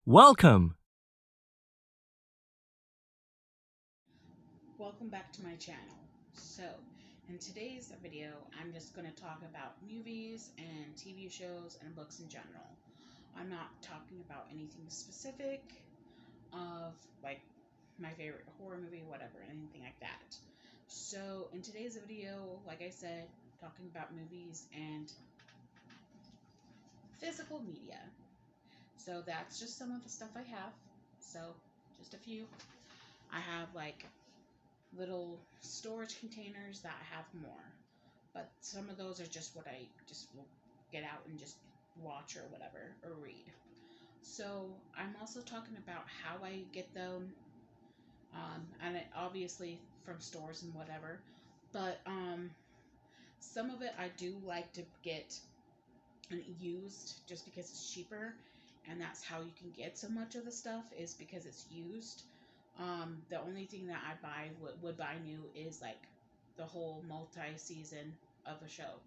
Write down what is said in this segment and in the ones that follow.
Welcome! Welcome back to my channel. So, in today's video, I'm just going to talk about movies and TV shows and books in general. I'm not talking about anything specific of like my favorite horror movie, whatever, anything like that. So, in today's video, like I said, talking about movies and physical media. So, that's just some of the stuff I have. So, just a few. I have like little storage containers that have more. But some of those are just what I just will get out and just watch or whatever or read. So I'm also talking about how I get them, and obviously from stores and whatever. But some of it I do like to get used just because it's cheaper, and that's how you can get so much of the stuff is because it's used. The only thing that I would buy new is like the whole multi-season of a show.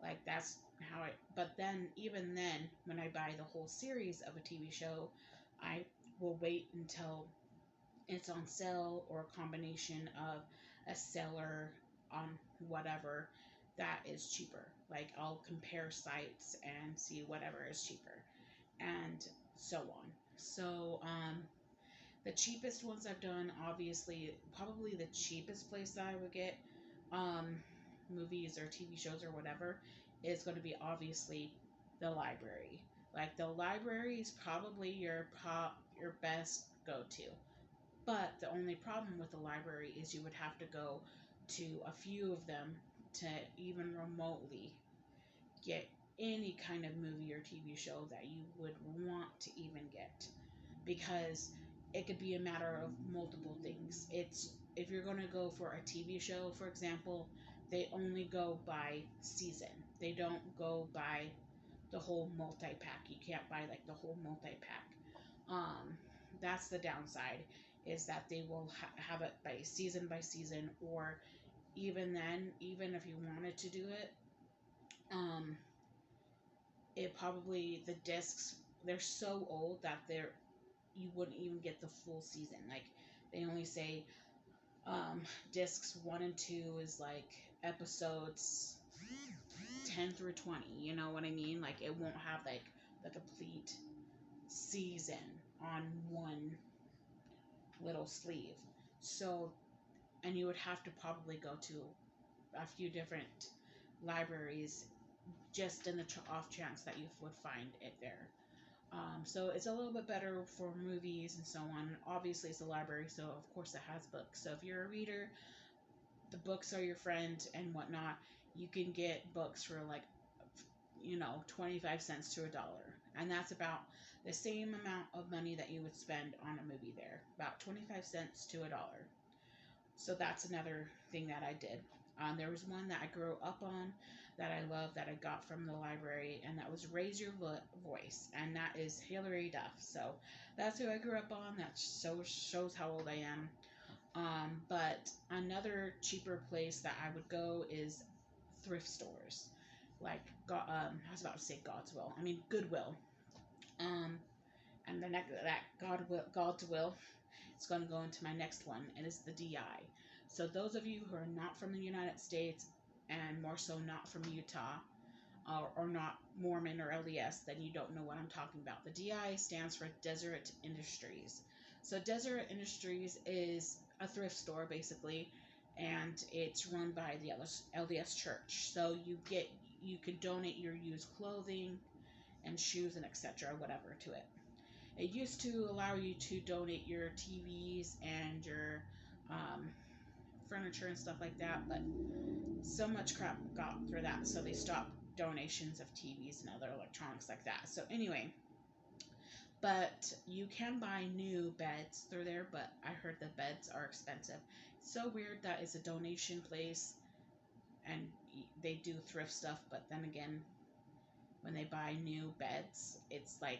Like that's how I. But then even then, when I buy the whole series of a TV show, I will wait until it's on sale or a combination of a seller on whatever that is cheaper. Like I'll compare sites and see whatever is cheaper, and so on. So the cheapest ones I've done, obviously, probably the cheapest place that I would get um, movies or TV shows or whatever is going to be obviously the library. Like the library is probably your best go to. But the only problem with the library is you would have to go to a few of them to even remotely get any kind of movie or TV show that you would want to even get, because it could be a matter of multiple things. It's if you're going to go for a TV show, for example, they only go by season. They don't go by the whole multi pack. You can't buy like the whole multi pack. Um, that's the downside is that they will have it by season, or even then, even if you wanted to do it, um, it probably the discs they're so old that you wouldn't even get the full season. Like they only say discs 1 and 2 is like episodes 10 through 20. You know what I mean? Like it won't have like the complete season on one little sleeve. So, and you would have to probably go to a few different libraries just in the off chance that you would find it there. So it's a little bit better for movies and so on. Obviously, it's a library, so of course it has books. So if you're a reader, the books are your friend and whatnot. You can get books for like 25 cents to $1, and that's about the same amount of money that you would spend on a movie there. About 25 cents to $1. So that's another thing that I did. There was one that I grew up on that I love that I got from the library, and that was Raise Your Voice, and that is Hilary Duff. So that's who I grew up on. That shows how old I am. But another cheaper place that I would go is thrift stores, like I was about to say Godswill. I mean Goodwill. Um, and the next that Godswill is going to go into my next one, and it's the DI. So those of you who are not from the United States and more so not from Utah or not Mormon or LDS, then you don't know what I'm talking about. The DI stands for Deseret Industries. So Deseret Industries is a thrift store basically, and it's run by the LDS Church. So you can donate your used clothing and shoes and etc. whatever to it. It used to allow you to donate your TVs and your um, furniture and stuff like that, but so much crap got through that, so they stopped donations of TVs and other electronics like that. So anyway, but you can buy new beds through there, but I heard the beds are expensive. It's so weird that it's a donation place and they do thrift stuff, but then again, when they buy new beds, it's like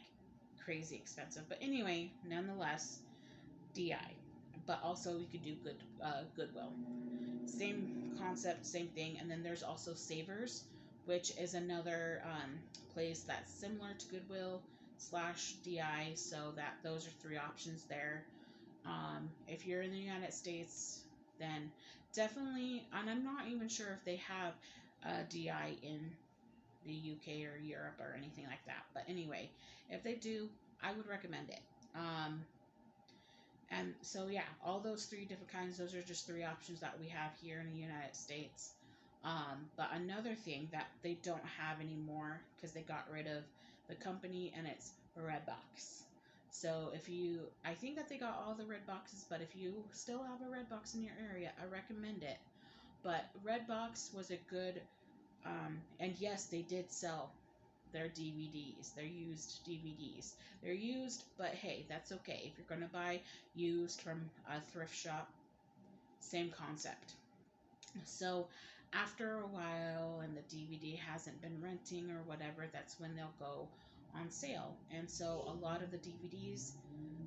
crazy expensive. But anyway, nonetheless, DI. But also you could do Goodwill. Same concept, same thing. And then there's also Savers, which is another place that's similar to Goodwill. DI, so that those are three options there. If you're in the United States, then definitely, and I'm not even sure if they have DI in the UK or Europe or anything like that. But anyway, if they do, I would recommend it. And so, yeah, all those three different kinds, those are just three options that we have here in the United States. But another thing that they don't have anymore because they got rid of the company, and it's Redbox. So if you, I think that they got all the red boxes, but if you still have a red box in your area, I recommend it. But Redbox was a good, and yes, they did sell their DVDs. They're used DVDs. They're used, but hey, that's okay. If you're going to buy used from a thrift shop, same concept. So after a while and the DVD hasn't been renting or whatever, that's when they'll go on sale. And so a lot of the DVDs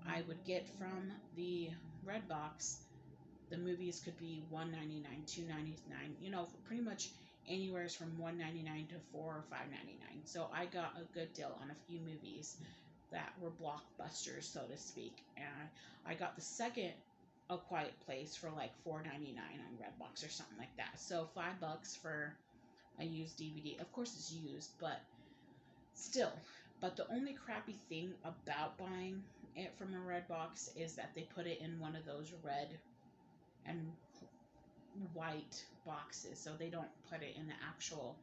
I would get from the Redbox, the movies could be $1.99, $2.99, pretty much anywhere from $1.99 to $4 or $5.99. So I got a good deal on a few movies that were blockbusters, so to speak. And I got the second A Quiet Place for like $4.99 on Redbox or something like that. So $5 for a used DVD. Of course, it's used, but still. But the only crappy thing about buying it from a Redbox is that they put it in one of those red and white boxes, so they don't put it in the actual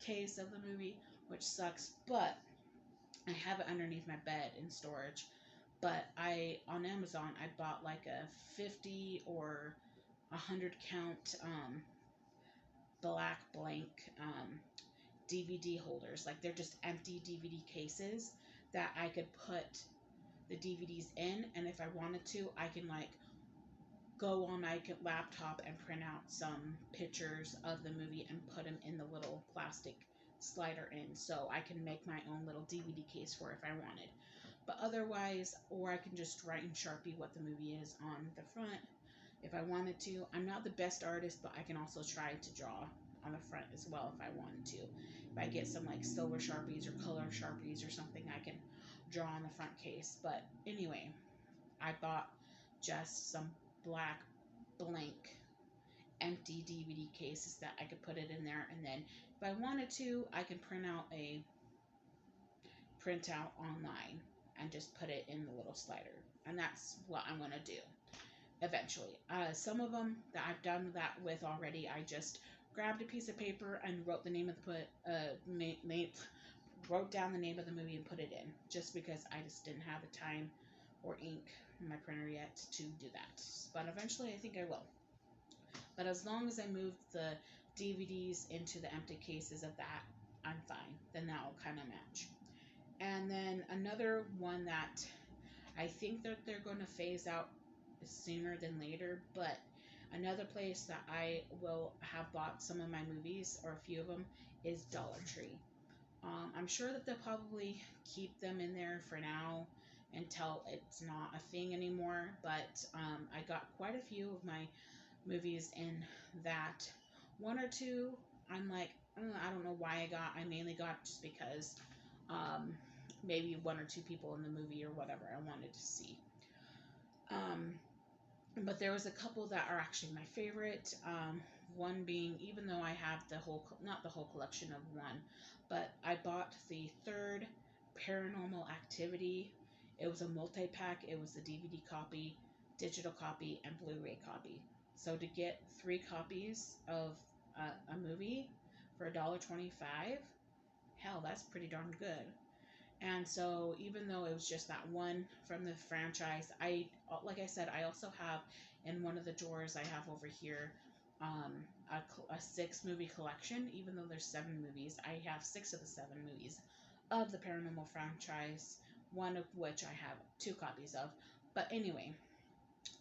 case of the movie, which sucks. But I have it underneath my bed in storage. But I on Amazon I bought like a 50 or 100 count black blank DVD holders. Like they're just empty DVD cases that I could put the DVDs in, and if I wanted to, I can like go on my laptop and print out some pictures of the movie and put them in the little plastic slider in, so I can make my own little DVD case for it if I wanted. But otherwise, or I can just write in Sharpie what the movie is on the front if I wanted to. I'm not the best artist, but I can also try to draw on the front as well if I wanted to. If I get some like silver Sharpies or color Sharpies or something, I can draw on the front case. But anyway, I bought just some black blank empty DVD cases that I could put it in there, and then if I wanted to, I can print out a printout online and just put it in the little slider. And that's what I'm going to do eventually. Some of them that I've done that with already, I just grabbed a piece of paper and wrote the name of the wrote down the name of the movie and put it in, just because I just didn't have the time or ink in my printer yet to do that. But eventually I think I will. But as long as I move the DVDs into the empty cases of that, I'm fine. Then that will kind of match. And then another one that I think that they're going to phase out sooner than later, but another place that I will have bought some of my movies, or a few of them, is Dollar Tree. I'm sure that they'll probably keep them in there for now until it's not a thing anymore, but I got quite a few of my movies in that. One or two, I'm like, I don't know why I got. I mainly got just because maybe one or two people in the movie or whatever I wanted to see. But there was a couple that are actually my favorite. One being, even though I have not the whole collection of one, but I bought the third Paranormal Activity. It was a multi-pack. It was the DVD copy, digital copy, and Blu-ray copy. So to get 3 copies of a movie for $1.25, hell, that's pretty darn good. And so even though it was just that one from the franchise, like I said, I also have in one of the drawers I have over here a 6 movie collection. Even though there's 7 movies, I have 6 of the 7 movies of the Paranormal franchise, one of which I have 2 copies of. But anyway,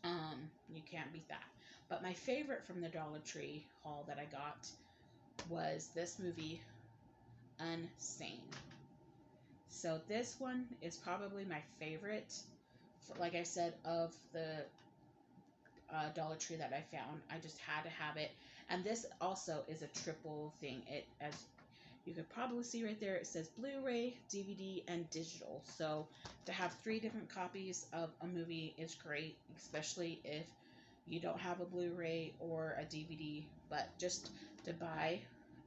you can't beat that. But my favorite from the Dollar Tree haul that I got was this movie, Unsane. So this one is probably my favorite, like I said, of the Dollar Tree that I found. I just had to have it. And this also is a triple thing. You could probably see right there, it says Blu-ray, DVD, and digital. So to have 3 different copies of a movie is great, especially if you don't have a Blu-ray or a DVD, but just to buy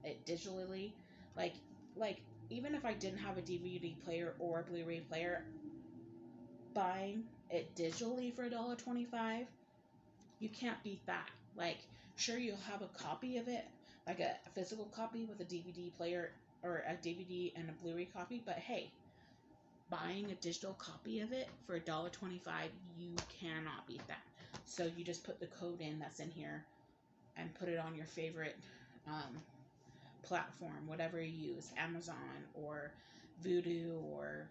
it digitally, like like even if I didn't have a DVD player or a Blu-ray player, buying it digitally for $1.25, you can't beat that. Like, sure, you'll have a copy of it, like a physical copy with a DVD player or a DVD and a Blu-ray copy, but hey, buying a digital copy of it for $1.25, you cannot beat that. So you just put the code in that's in here and put it on your favorite platform, whatever you use, Amazon or Vudu or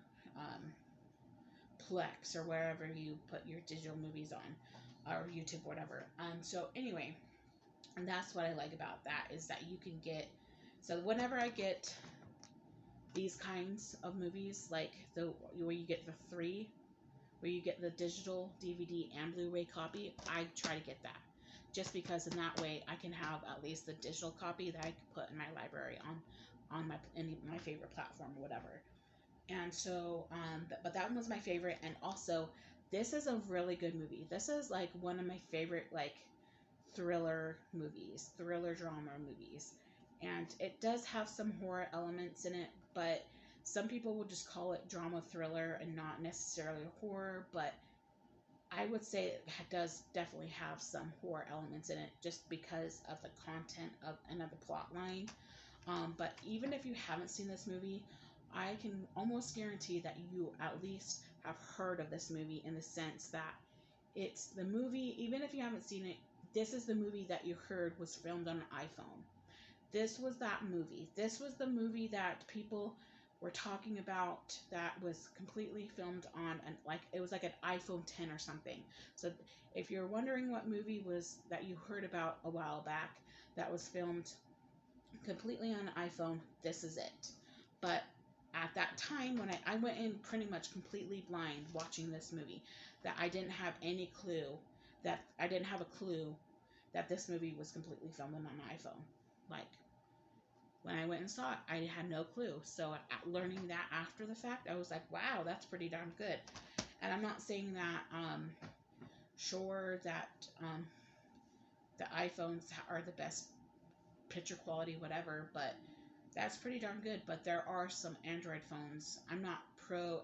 Plex or wherever you put your digital movies on, or YouTube, whatever. So anyway, and that's what I like about that, is that you can get, so whenever I get these kinds of movies, like the where you get the 3, where you get the digital DVD and Blu-ray copy, I try to get that, just because in that way I can have at least the digital copy that I can put in my library on my favorite platform or whatever. And so, but that one was my favorite. And also, this is a really good movie. This is like one of my favorite, like, thriller drama movies. And it does have some horror elements in it, but some people would just call it drama thriller and not necessarily horror. But I would say it does definitely have some horror elements in it, just because of the content of another plot line. But even if you haven't seen this movie, I can almost guarantee that you at least have heard of this movie, in the sense that it's the movie, even if you haven't seen it, this is the movie that you heard was filmed on an iPhone. This was that movie. This was the movie that people were talking about, that was completely filmed on like, it was like an iPhone 10 or something. So if you're wondering what movie was that you heard about a while back that was filmed completely on an iPhone, this is it. But at that time, when I went in pretty much completely blind watching this movie, that I didn't have any clue, that this movie was completely filmed on an iPhone. Like, when I went and saw it, I had no clue. So learning that after the fact, I was like, wow, that's pretty darn good. And I'm not saying that, sure, that the iPhones are the best picture quality, whatever, but that's pretty darn good. But there are some Android phones. I'm not pro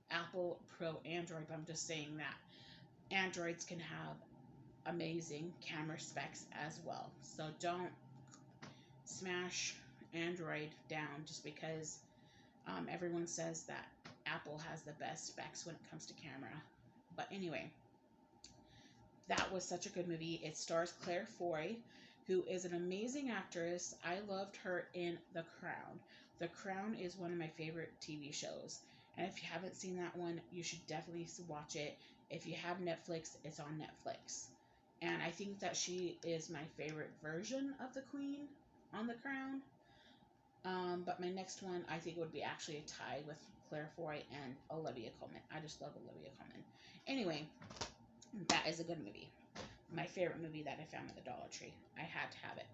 Apple, pro Android, but I'm just saying that Androids can have amazing camera specs as well. So don't smash Android down just because everyone says that Apple has the best specs when it comes to camera. But anyway, that was such a good movie. It stars Claire Foy, who is an amazing actress. I loved her in The Crown. The Crown is one of my favorite TV shows. And if you haven't seen that one, you should definitely watch it. If you have Netflix, it's on Netflix. And I think that she is my favorite version of the Queen on The Crown. But my next one, I think, would be actually a tie with Claire Foy and Olivia Colman. I just love Olivia Colman. Anyway, that is a good movie. My favorite movie that I found at the Dollar Tree. I had to have it.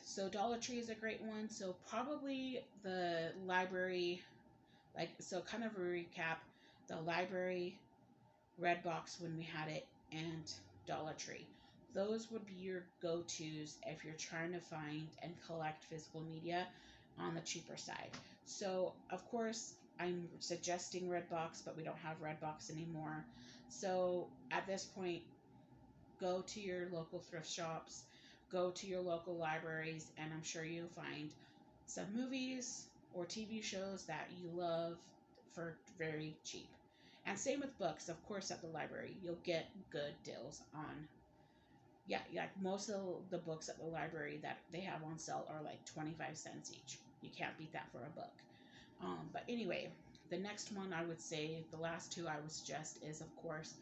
So Dollar Tree is a great one. So probably the library, so kind of a recap, the library, Redbox when we had it, and Dollar Tree. Those would be your go-tos if you're trying to find and collect physical media on the cheaper side. So, of course, I'm suggesting Redbox, but we don't have Redbox anymore. So, at this point, go to your local thrift shops, go to your local libraries, and I'm sure you'll find some movies or TV shows that you love for very cheap. And same with books, of course, at the library. You'll get good deals on, like most of the books at the library that they have on sale are like 25 cents each. You can't beat that for a book. But anyway, the next one I would say, the last two I would suggest is, of course,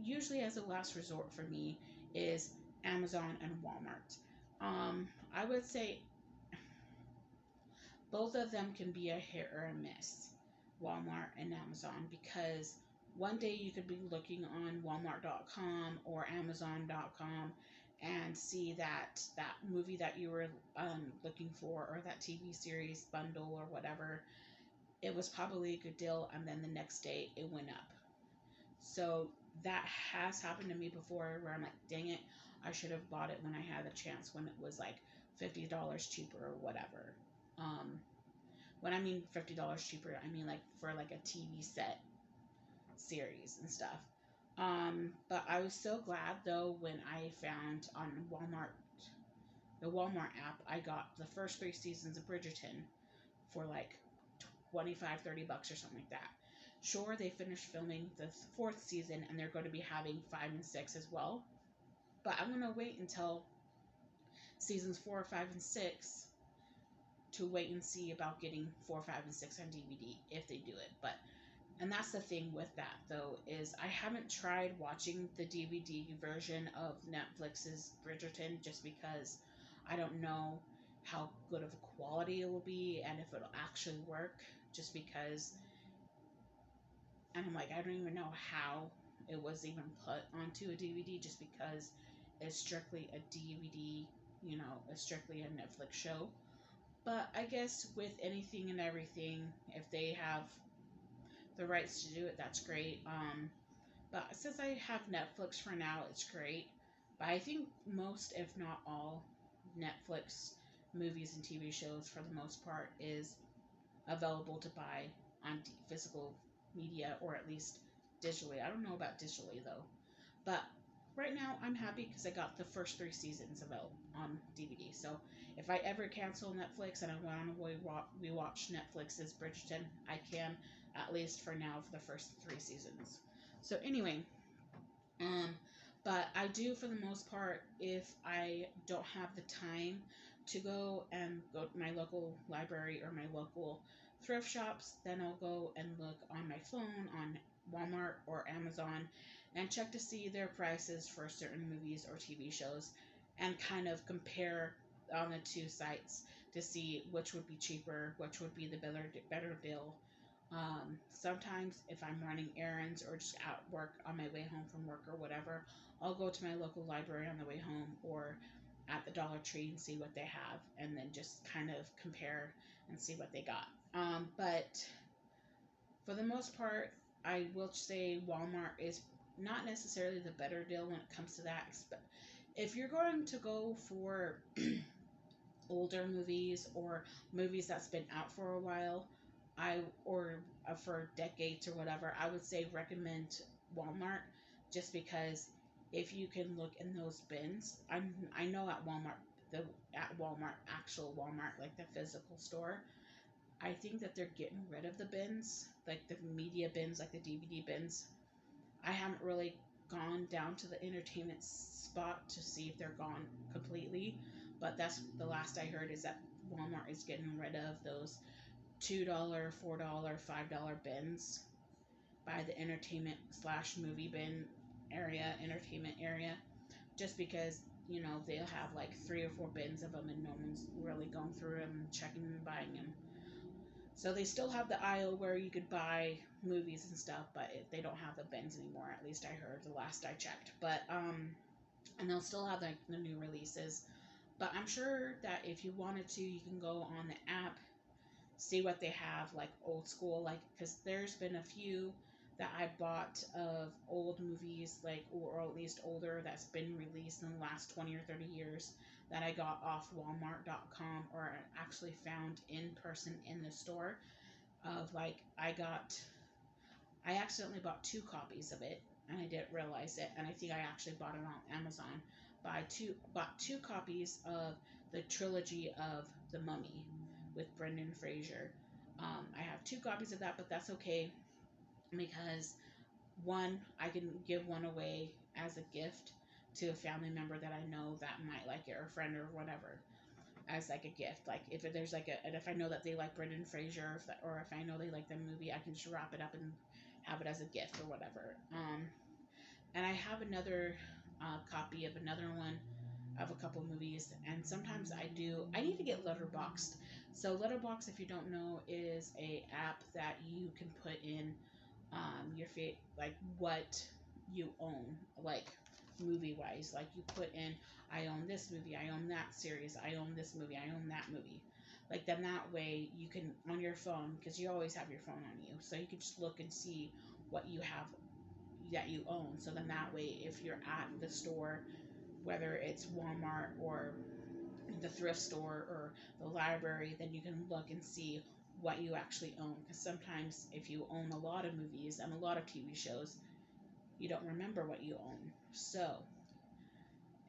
usually as a last resort for me, is Amazon and Walmart. I would say both of them can be a hit or a miss, Walmart and Amazon, because one day you could be looking on Walmart.com or Amazon.com and see that movie that you were looking for, or that TV series bundle or whatever. It was probably a good deal, and then the next day it went up. So that has happened to me before, where I'm like, dang it, I should have bought it when I had the chance, when it was like $50 cheaper or whatever. Um, when I mean $50 cheaper, I mean like for like a TV set series and stuff. But I was so glad though when I found on Walmart, the Walmart app, I got the first 3 seasons of Bridgerton for like 25, $30 or something like that. Sure, they finished filming the fourth season and they're going to be having 5 and 6 as well. But I'm going to wait until seasons 4, 5, and 6 to wait and see about getting 4, 5, and 6 on DVD if they do it. But and that's the thing with that though, is I haven't tried watching the DVD version of Netflix's Bridgerton, just because I don't know how good of a quality it will be and if it'll actually work, just because, and I'm like, I don't even know how it was even put onto a DVD, just because it's strictly a DVD, it's strictly a Netflix show. But I guess with anything and everything, if they have the rights to do it, that's great. But since I have Netflix for now, it's great. But I think most, if not all, Netflix movies and TV shows, for the most part, is available to buy on physical media, or at least digitally. I don't know about digitally though. But right now, I'm happy because I got the first 3 seasons available on DVD. So if I ever cancel Netflix and I want to rewatch Netflix's Bridgerton, I can, at least for now, for the first 3 seasons. So anyway, um, but I do, for the most part, if I don't have the time to go to my local library or my local thrift shops, then I'll go and look on my phone on Walmart or Amazon and check to see their prices for certain movies or TV shows, and kind of compare on the two sites to see which would be cheaper, which would be the better deal. Sometimes, if I'm running errands or just at work on my way home from work or whatever, I'll go to my local library on the way home, or at the Dollar Tree, and see what they have, and then just kind of compare and see what they got. But for the most part, I will say Walmart is not necessarily the better deal when it comes to that. If you're going to go for older movies, or movies that's been out for a while, or for decades or whatever, I would say recommend Walmart, just because if you can look in those bins, I know at Walmart, actual Walmart, like the physical store, I think that they're getting rid of the bins, like the media bins, like the DVD bins. I haven't really gone down to the entertainment spot to see if they're gone completely, but that's the last I heard, is that Walmart is getting rid of those $2, $4, $5 bins by the entertainment slash movie bin area, entertainment area, just because, they'll have like 3 or 4 bins of them and no one's really going through them and checking and buying them. So they still have the aisle where you could buy movies and stuff, but they don't have the bins anymore. At least I heard the last I checked. But and they'll still have like the new releases. But I'm sure that if you wanted to, you can go on the app, see what they have, like old school, like, because there's been a few that I bought of old movies, like, or at least older, that's been released in the last 20 or 30 years, that I got off Walmart.com, or actually found in person in the store. Of like, I accidentally bought 2 copies of it, and I didn't realize it, and I think I actually bought it on Amazon. But I bought 2 copies of the trilogy of The Mummy with Brendan Fraser. I have 2 copies of that, but that's okay, because one, I can give one away as a gift to a family member that I know that might like it, or a friend or whatever, as like a gift. Like if there's like and if I know that they like Brendan Fraser, or if I know they like the movie, I can just wrap it up and have it as a gift or whatever. And I have another copy of another one of a couple movies, and sometimes I need to get Letterboxd. So Letterboxd, if you don't know, is a app that you can put in like what you own, like movie wise. Like you put in, I own this movie, I own that series, I own this movie, I own that movie. Like then that way you can on your phone, because you always have your phone on you, so you can just look and see what you have that you own. So then that way, if you're at the store, whether it's Walmart or the thrift store or the library, then you can look and see what you actually own. Because sometimes if you own a lot of movies and a lot of TV shows, you don't remember what you own. So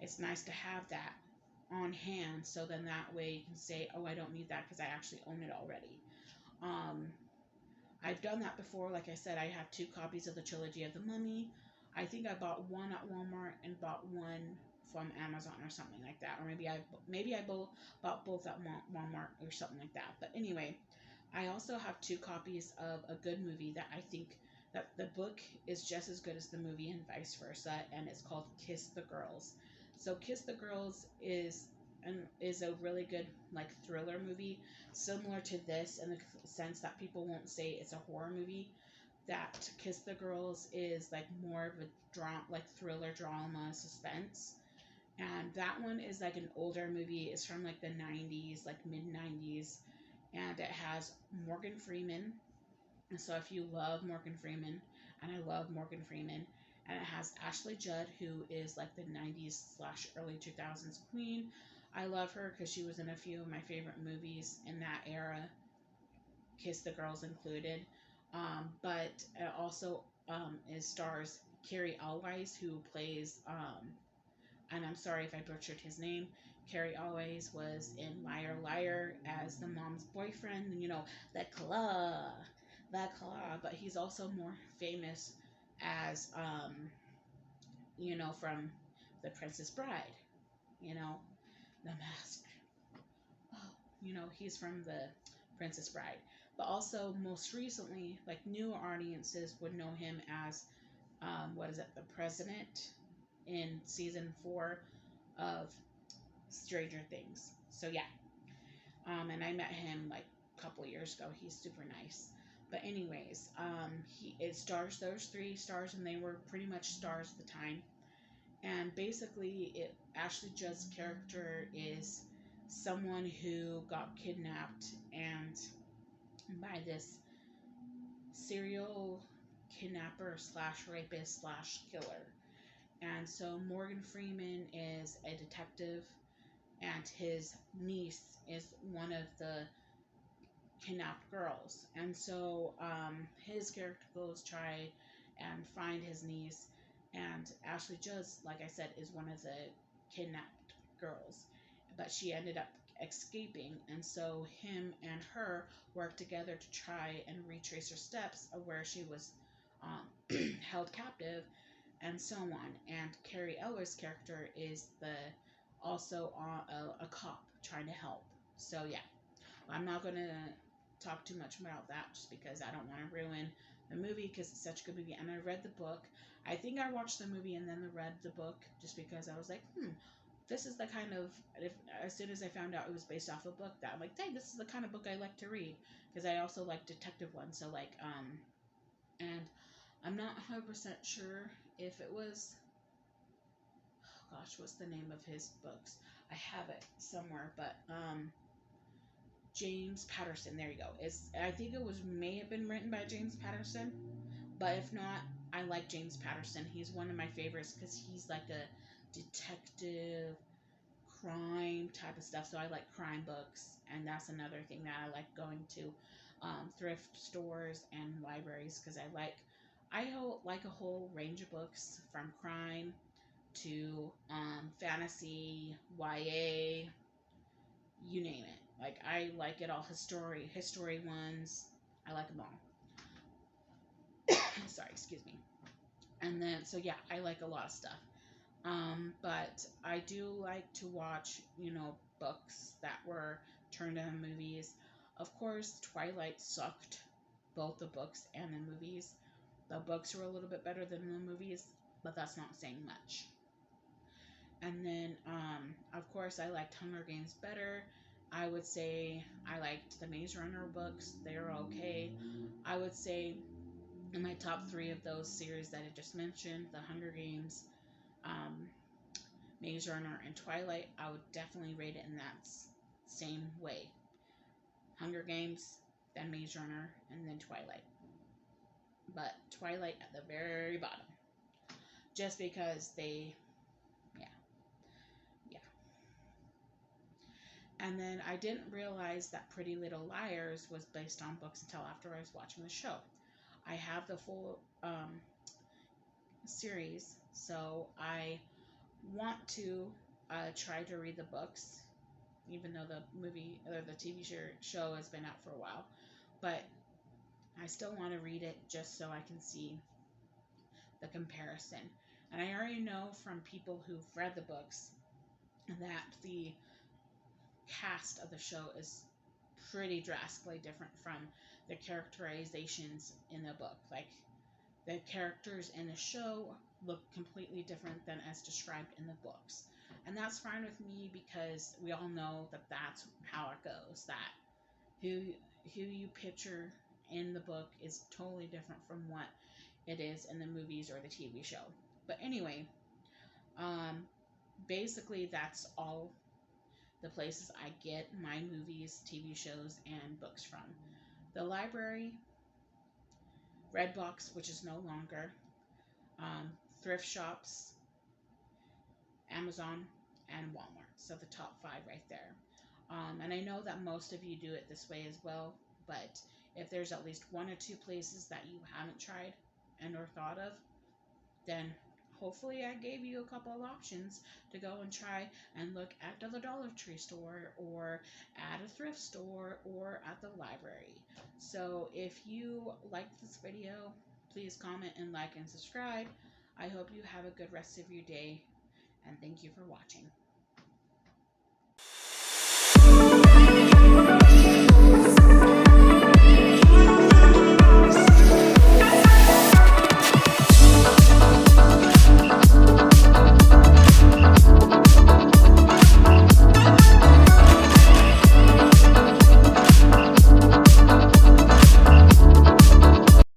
it's nice to have that on hand, so then that way you can say, oh, I don't need that because I actually own it already. Um, I've done that before. Like I said, I have 2 copies of the Trilogy of the Mummy. I think I bought one at Walmart and bought one from Amazon or something like that. Or maybe I bought both at Walmart or something like that. But anyway, I also have 2 copies of a good movie that I think that the book is just as good as the movie and vice versa, and it's called Kiss the Girls. So Kiss the Girls is a really good like thriller movie, similar to this in the sense that people won't say it's a horror movie. That Kiss the Girls is like more of a drama, like thriller drama suspense, and that one is like an older movie. It's from like the 90s, like mid 90s, and it has Morgan Freeman. And so if you love Morgan Freeman, and I love Morgan Freeman, and it has Ashley Judd, who is like the 90s slash early 2000s queen. I love her because she was in a few of my favorite movies in that era, Kiss the Girls included. But it also is stars Carrie Alwise, who plays, and I'm sorry if I butchered his name. Carrie Always was in Liar Liar as the mom's boyfriend, the claw, the claw. But he's also more famous as, from The Princess Bride, The Mask. Oh, he's from The Princess Bride. But also, most recently, like newer audiences would know him as, what is it, the president in season 4 of Stranger Things. So yeah, and I met him like a couple years ago. He's super nice. But anyways, it stars those 3 stars, and they were pretty much stars at the time. And basically, Ashley Judd's character is someone who got kidnapped and by this serial kidnapper slash rapist slash killer. And so Morgan Freeman is a detective, and his niece is one of the kidnapped girls. And so his character goes try and find his niece, and Ashley Judd, like I said, is one of the kidnapped girls, but she ended up escaping, and so him and her work together to try and retrace her steps of where she was held captive, and so on. And Carrie Elwes' character is the also a cop trying to help. So yeah, I'm not gonna talk too much about that just because I don't want to ruin the movie because it's such a good movie. And I read the book. I think I watched the movie and then read the book just because I was like, this is the kind of, as soon as I found out it was based off a book, that I'm like, dang, this is the kind of book I like to read, because I also like detective ones. So like, and I'm not 100% sure if it was, oh gosh, what's the name of his books? I have it somewhere, but James Patterson. There you go. I think it may have been written by James Patterson, but if not, I like James Patterson. He's one of my favorites because he's like a detective crime type of stuff. So I like crime books, and that's another thing that I like going to thrift stores and libraries, because I like a whole range of books from crime to fantasy, YA, you name it. Like I like it all. History ones, I like them all. Sorry, excuse me. And then so yeah, I like a lot of stuff. But I do like to watch, books that were turned into movies. Of course, Twilight sucked, both the books and the movies. The books were a little bit better than the movies, but that's not saying much. And then, of course, I liked Hunger Games better. I would say I liked the Maze Runner books. They were okay. I would say in my top 3 of those series that I just mentioned, the Hunger Games, um, Maze Runner, and Twilight, I would definitely rate it in that same way. Hunger Games, then Maze Runner, and then Twilight. But Twilight at the very bottom. Just because they, yeah, yeah. And then I didn't realize that Pretty Little Liars was based on books until after I was watching the show. I have the full series, so I want to try to read the books, even though the movie or the TV show has been out for a while. But I still want to read it just so I can see the comparison. And I already know from people who've read the books that the cast of the show is pretty drastically different from the characterizations in the book. Like, the characters in the show look completely different than as described in the books. And that's fine with me because we all know that that's how it goes. That who you picture in the book is totally different from what it is in the movies or the TV show. But anyway, basically that's all the places I get my movies, TV shows, and books from. The library, Redbox, which is no longer, um, thrift shops, Amazon, and Walmart. So the top 5 right there. And I know that most of you do it this way as well, but if there's at least 1 or 2 places that you haven't tried and or thought of, then hopefully I gave you a couple of options to go and try and look at the Dollar Tree store or at a thrift store or at the library. So if you liked this video, please comment and like and subscribe. I hope you have a good rest of your day, and thank you for watching.